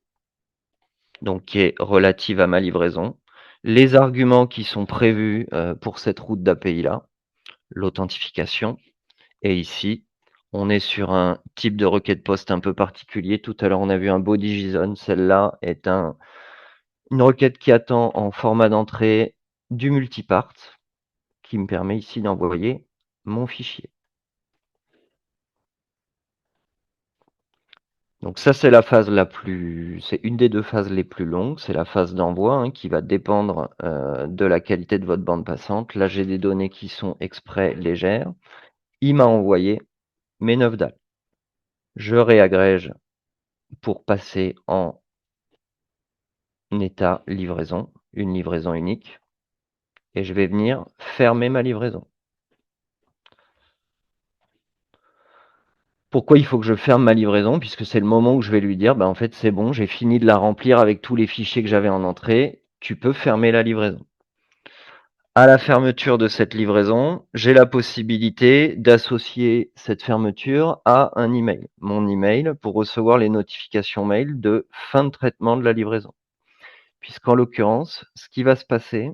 E: donc qui est relative à ma livraison, les arguments qui sont prévus pour cette route d'API là, l'authentification, et ici, On est sur un type de requête POST un peu particulier. Tout à l'heure, on a vu un body JSON. Celle-là est une requête qui attend en format d'entrée du multipart, qui me permet ici d'envoyer mon fichier. Donc ça, c'est c'est une des deux phases les plus longues. C'est la phase d'envoi qui va dépendre de la qualité de votre bande passante. Là, j'ai des données qui sont exprès légères. Il m'a envoyé mes 9 dalles. Je réagrège pour passer en état livraison, une livraison unique. Et je vais venir fermer ma livraison. Pourquoi il faut que je ferme ma livraison? Puisque c'est le moment où je vais lui dire, en fait, c'est bon, j'ai fini de la remplir avec tous les fichiers que j'avais en entrée, tu peux fermer la livraison. À la fermeture de cette livraison, j'ai la possibilité d'associer cette fermeture à un email. Mon email pour recevoir les notifications mail de fin de traitement de la livraison. Puisqu'en l'occurrence, ce qui va se passer,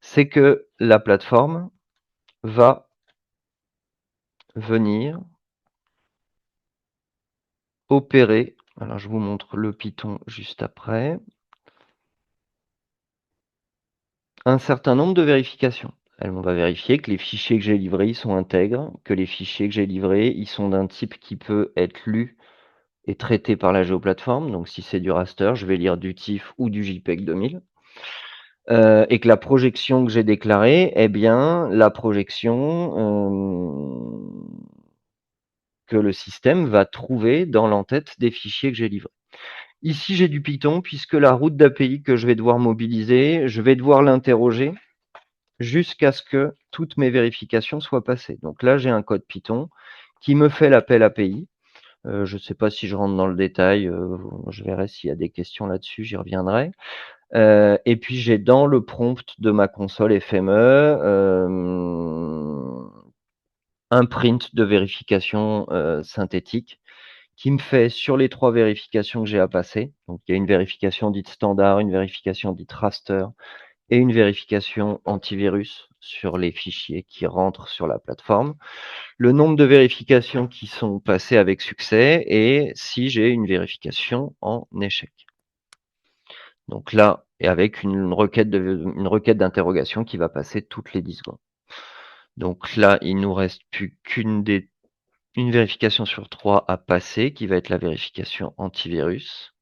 E: c'est que la plateforme va venir opérer, alors je vous montre le Python juste après, un certain nombre de vérifications. On va vérifier que les fichiers que j'ai livrés ils sont intègres, que les fichiers que j'ai livrés ils sont d'un type qui peut être lu et traité par la géoplateforme. Donc si c'est du raster, je vais lire du TIFF ou du JPEG 2000. Et que la projection que j'ai déclarée est bien la projection que le système va trouver dans l'entête des fichiers que j'ai livrés. Ici, j'ai du Python puisque la route d'API que je vais devoir mobiliser, je vais devoir l'interroger jusqu'à ce que toutes mes vérifications soient passées. Donc là, j'ai un code Python qui me fait l'appel API. Je ne sais pas si je rentre dans le détail, je verrai s'il y a des questions là-dessus, j'y reviendrai. Et puis j'ai dans le prompt de ma console FME un print de vérification synthétique qui me fait sur les 3 vérifications que j'ai à passer. Donc il y a une vérification dite standard, une vérification dite raster et une vérification antivirus sur les fichiers qui rentrent sur la plateforme. Le nombre de vérifications qui sont passées avec succès et si j'ai une vérification en échec. Donc là, et avec une requête d'interrogation qui va passer toutes les 10 secondes. Donc là, il nous reste plus qu'une vérification sur 3 à passer, qui va être la vérification antivirus.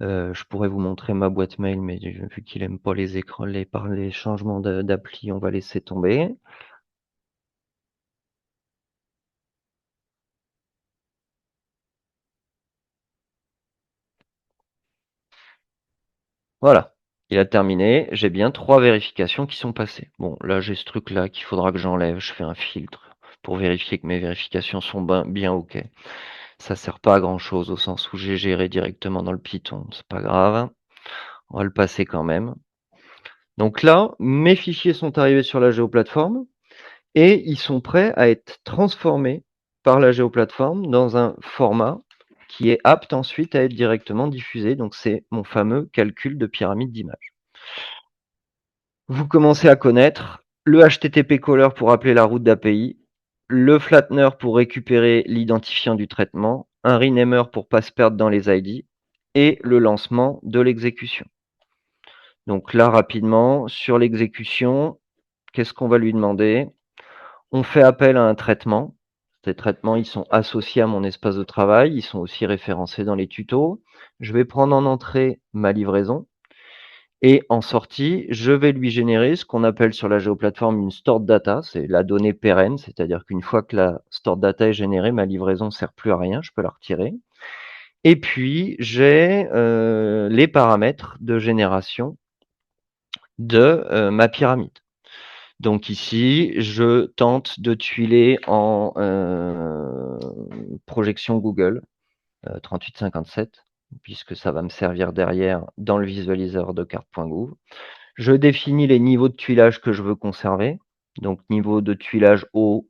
E: Je pourrais vous montrer ma boîte mail, mais vu qu'il aime pas les écrans, les changements d'appli, on va laisser tomber. Voilà, il a terminé. J'ai bien 3 vérifications qui sont passées. Bon, là, j'ai ce truc-là qu'il faudra que j'enlève. Je fais un filtre pour vérifier que mes vérifications sont bien OK. Ça sert pas à grand-chose au sens où j'ai géré directement dans le Python. C'est pas grave. On va le passer quand même. Donc là, mes fichiers sont arrivés sur la géoplateforme et ils sont prêts à être transformés par la géoplateforme dans un format qui est apte ensuite à être directement diffusé. Donc c'est mon fameux calcul de pyramide d'image. Vous commencez à connaître le HTTP caller pour appeler la route d'API, le flattener pour récupérer l'identifiant du traitement, un renamer pour pas se perdre dans les ID et le lancement de l'exécution. Donc là, rapidement, sur l'exécution, qu'est-ce qu'on va lui demander? On fait appel à un traitement. Ces traitements, ils sont associés à mon espace de travail. Ils sont aussi référencés dans les tutos. Je vais prendre en entrée ma livraison. Et en sortie, je vais lui générer ce qu'on appelle sur la géoplateforme une stored data. C'est la donnée pérenne. C'est-à-dire qu'une fois que la stored data est générée, ma livraison ne sert plus à rien. Je peux la retirer. Et puis, j'ai les paramètres de génération de ma pyramide. Donc ici, je tente de tuiler en projection Google 3857, puisque ça va me servir derrière dans le visualiseur de carte.gouv. Je définis les niveaux de tuilage que je veux conserver. Donc niveau de tuilage haut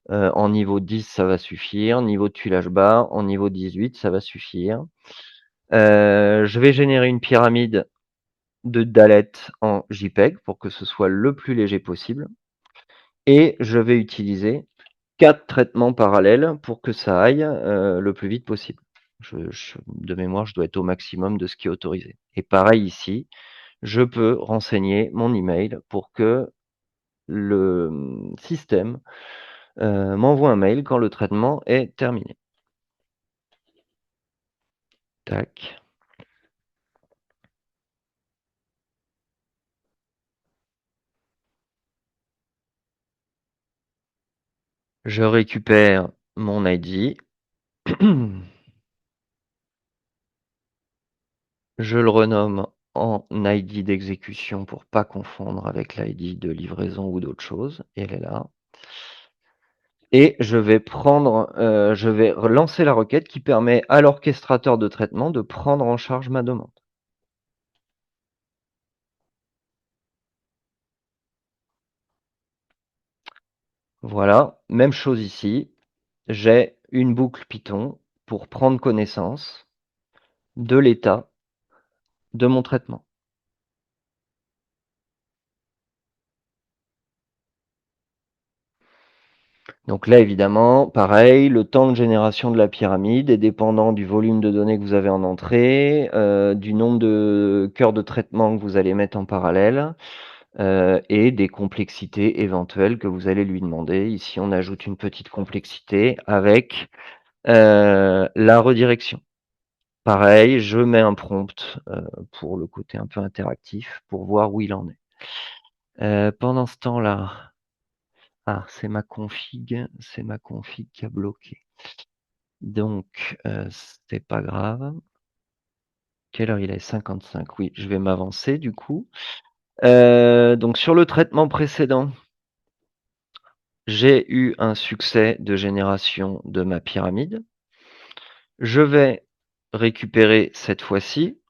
E: en niveau 10, ça va suffire. Niveau de tuilage bas en niveau 18, ça va suffire. Je vais générer une pyramide de Dalet en JPEG pour que ce soit le plus léger possible. et je vais utiliser 4 traitements parallèles pour que ça aille le plus vite possible. De mémoire, je dois être au maximum de ce qui est autorisé. Et pareil ici, je peux renseigner mon email pour que le système m'envoie un mail quand le traitement est terminé. Tac. Je récupère mon ID. Je le renomme en ID d'exécution pour pas confondre avec l'ID de livraison ou d'autre chose. Et elle est là. Et je vais relancer la requête qui permet à l'orchestrateur de traitement de prendre en charge ma demande. Voilà, même chose ici. J'ai une boucle Python pour prendre connaissance de l'état de mon traitement. Donc là, évidemment, pareil, le temps de génération de la pyramide est dépendant du volume de données que vous avez en entrée, du nombre de cœurs de traitement que vous allez mettre en parallèle, et des complexités éventuelles que vous allez lui demander. Ici, on ajoute une petite complexité avec la redirection. Pareil, je mets un prompt pour le côté un peu interactif pour voir où il en est. Pendant ce temps-là, c'est ma config qui a bloqué. Donc, c'est pas grave. Quelle heure il est? 55. Oui, je vais m'avancer du coup. Donc sur le traitement précédent, j'ai eu un succès de génération de ma pyramide. Je vais récupérer cette fois-ci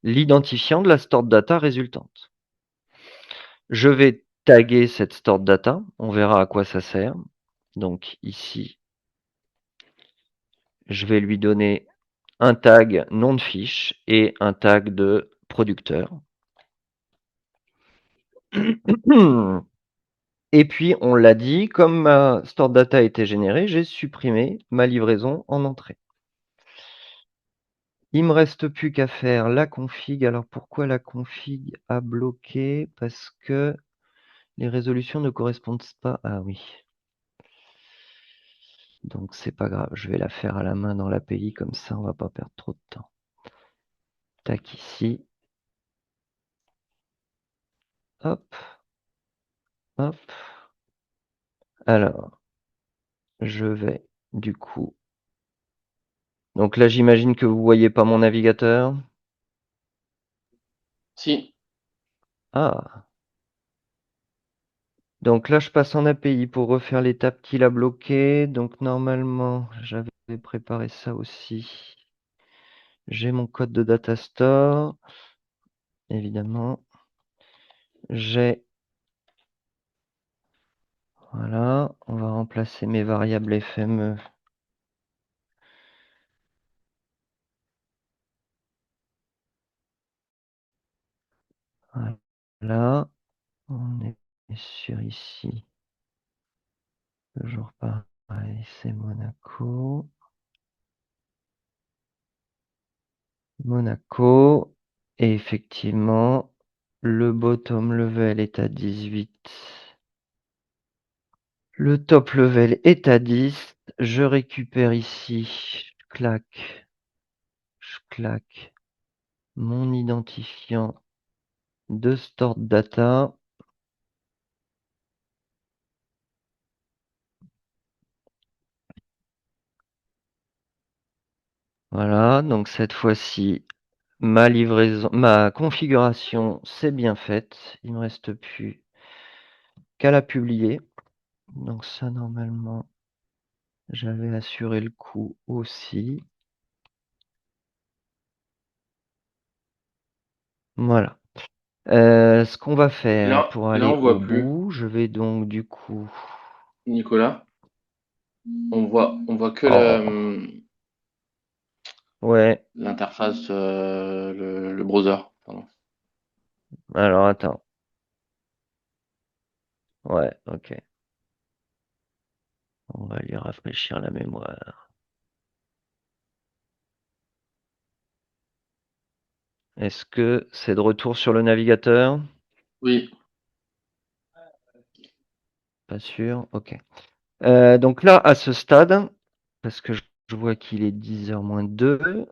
E: l'identifiant de la stored data résultante. Je vais taguer cette stored data. On verra à quoi ça sert. Donc ici, je vais lui donner un tag nom de fiche et un tag de producteur. Et puis, on l'a dit, comme ma stored data a été générée, j'ai supprimé ma livraison en entrée. Il me reste plus qu'à faire la config. Alors, pourquoi la config a bloqué? Parce que les résolutions ne correspondent pas. Ah oui. Donc, c'est pas grave. Je vais la faire à la main dans l'API. Comme ça, on va pas perdre trop de temps. Tac, ici. Hop. Hop. Alors, je vais du coup. Donc là, j'imagine que vous voyez pas mon navigateur.
D: Si.
E: Ah. Donc là, je passe en API pour refaire l'étape qu'il a bloquée. Donc normalement, j'avais préparé ça aussi. J'ai mon code de data store, évidemment. J'ai... Voilà, on va remplacer mes variables FME. Voilà, on est sur ici. Toujours pareil, c'est Monaco. Monaco. Et effectivement, le bottom level est à 18. Le top level est à 10. Je récupère ici, je claque mon identifiant de stored data. Voilà, donc cette fois-ci, ma livraison, ma configuration, c'est bien faite. Il me reste plus qu'à la publier. Donc ça, normalement, j'avais assuré le coup aussi. Voilà. Ce qu'on va faire pour
D: Là,
E: aller
D: on
E: au
D: voit plus.
E: bout, je vais donc du coup...
D: Nicolas, on voit que
E: Oh, ouais.
D: l'interface, le browser. Pardon.
E: Alors attends. Ouais, ok. On va lui rafraîchir la mémoire. Est-ce que c'est de retour sur le navigateur?
D: Oui,
E: Pas sûr. Ok. Donc là, à ce stade, parce que je vois qu'il est 10h moins 2,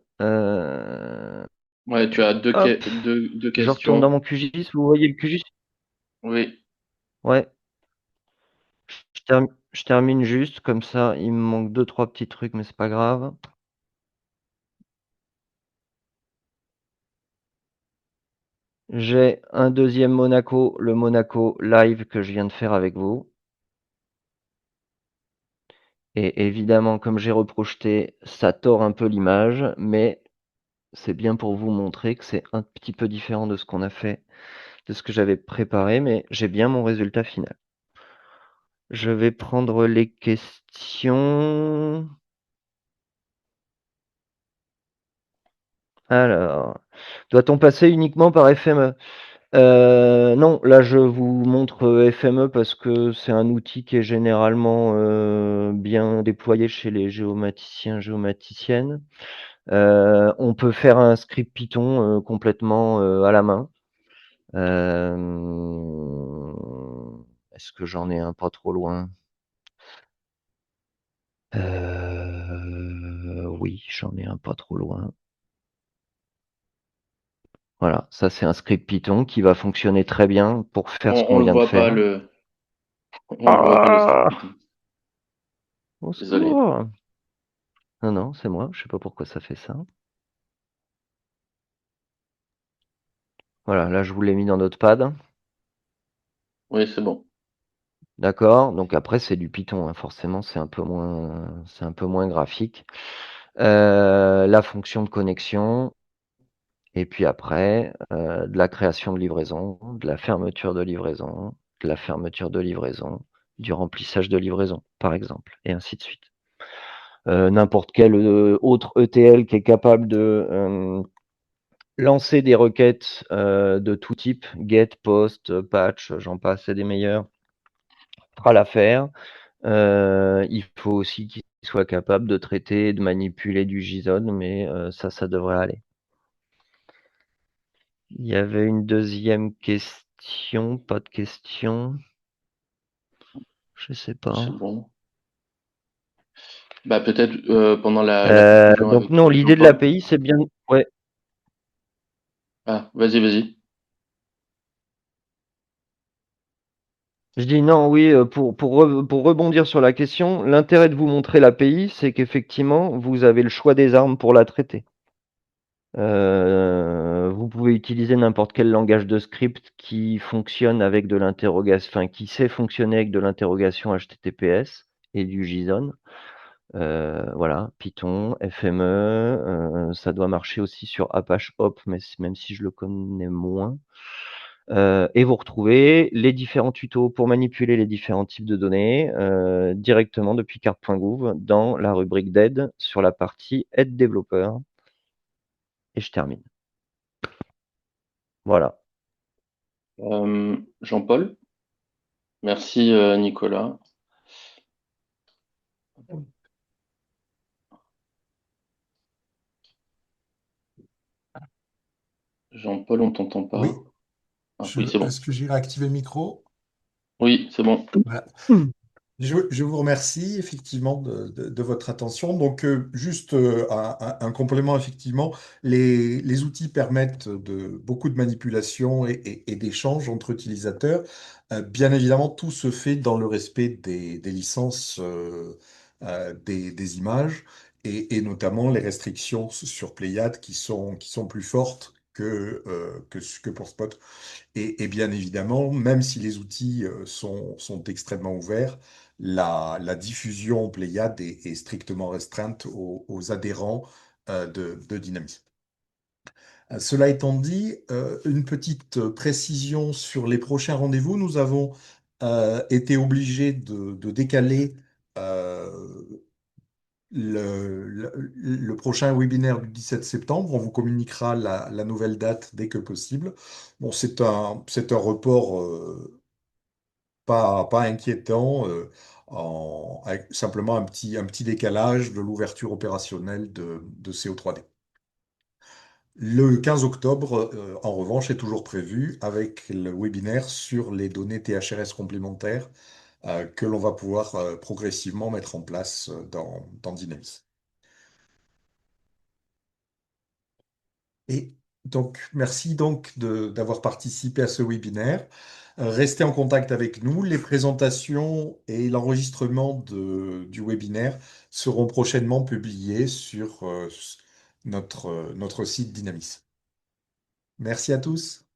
D: ouais, tu as
E: hop,
D: deux
E: je retourne dans
D: questions.
E: mon QGIS. Vous voyez le QGIS?
D: Oui,
E: Ouais. Je termine juste, comme ça, il me manque 2-3 petits trucs, mais c'est pas grave. J'ai un deuxième Monaco, le Monaco live que je viens de faire avec vous. Et évidemment, comme j'ai reprojeté, ça tord un peu l'image, mais c'est bien pour vous montrer que c'est un petit peu différent de ce qu'on a fait, de ce que j'avais préparé, mais j'ai bien mon résultat final. Je vais prendre les questions. Alors, doit-on passer uniquement par FME? Non, là je vous montre FME parce que c'est un outil qui est généralement bien déployé chez les géomaticiens, géomaticiennes. On peut faire un script Python complètement à la main. Est-ce que j'en ai un pas trop loin? Oui, j'en ai un pas trop loin. Voilà, ça c'est un script Python qui va fonctionner très bien pour faire ce qu'on
D: on le
E: vient de
D: voit pas
E: faire.
D: le script
E: Ah!
D: Python.
E: Au
D: Désolé.
E: secours! Non, non, c'est moi, je sais pas pourquoi ça fait ça. Voilà, là je vous l'ai mis dans Notepad.
D: Oui, c'est bon.
E: D'accord, donc après c'est du Python, hein, forcément c'est un peu moins graphique. La fonction de connexion, et puis après de la création de livraison, de la fermeture de livraison, de la fermeture de livraison, du remplissage de livraison, par exemple, et ainsi de suite. N'importe quel autre ETL qui est capable de lancer des requêtes de tout type, get, post, patch, j'en passe, c'est des meilleurs, fera l'affaire. Il faut aussi qu'il soit capable de traiter et de manipuler du JSON, mais ça devrait aller. Il y avait une deuxième question, pas de question. Je sais
D: C'est
E: pas.
D: bon. Bah, peut-être pendant la conclusion
E: Donc
D: avec
E: non, l'idée de
D: Jean-Paul.
E: l'API, c'est bien. Ouais.
D: Ah, vas-y.
E: Je dis non, oui, pour rebondir sur la question, l'intérêt de vous montrer l'API, c'est qu'effectivement, vous avez le choix des armes pour la traiter. Vous pouvez utiliser n'importe quel langage de script qui fonctionne avec de l'interrogation, enfin qui sait fonctionner avec de l'interrogation HTTPS et du JSON. Voilà, Python, FME, ça doit marcher aussi sur Apache Hop, mais même si je le connais moins. Et vous retrouvez les différents tutos pour manipuler les différents types de données directement depuis carte.gouv dans la rubrique d'aide sur la partie aide développeur. Et je termine. Voilà.
D: Jean-Paul. Merci Nicolas. Jean-Paul, on t'entend
A: Oui,
D: pas. Ah, oui, c'est bon.
A: est-ce que j'ai réactivé le micro?
D: Oui, c'est bon.
A: Voilà. Je vous remercie effectivement de votre attention. Donc, juste un complément, effectivement, les outils permettent beaucoup de manipulation et d'échanges entre utilisateurs. Bien évidemment, tout se fait dans le respect des licences des images et notamment les restrictions sur Pléiade qui sont plus fortes que pour Spot. Et bien évidemment, même si les outils sont extrêmement ouverts, la diffusion Pléiade est strictement restreinte aux adhérents de Dynamism. Cela étant dit, une petite précision sur les prochains rendez-vous. Nous avons été obligés de décaler euh, le prochain webinaire du 17 septembre. On vous communiquera la nouvelle date dès que possible. Bon, c'est un report pas inquiétant. avec simplement un petit décalage de l'ouverture opérationnelle de CO3D. Le 15 octobre, en revanche, est toujours prévu avec le webinaire sur les données THRS complémentaires que l'on va pouvoir progressivement mettre en place dans Dynamis. Et donc, merci donc d'avoir participé à ce webinaire. Restez en contact avec nous. Les présentations et l'enregistrement du webinaire seront prochainement publiés sur notre site Dynamis. Merci à tous.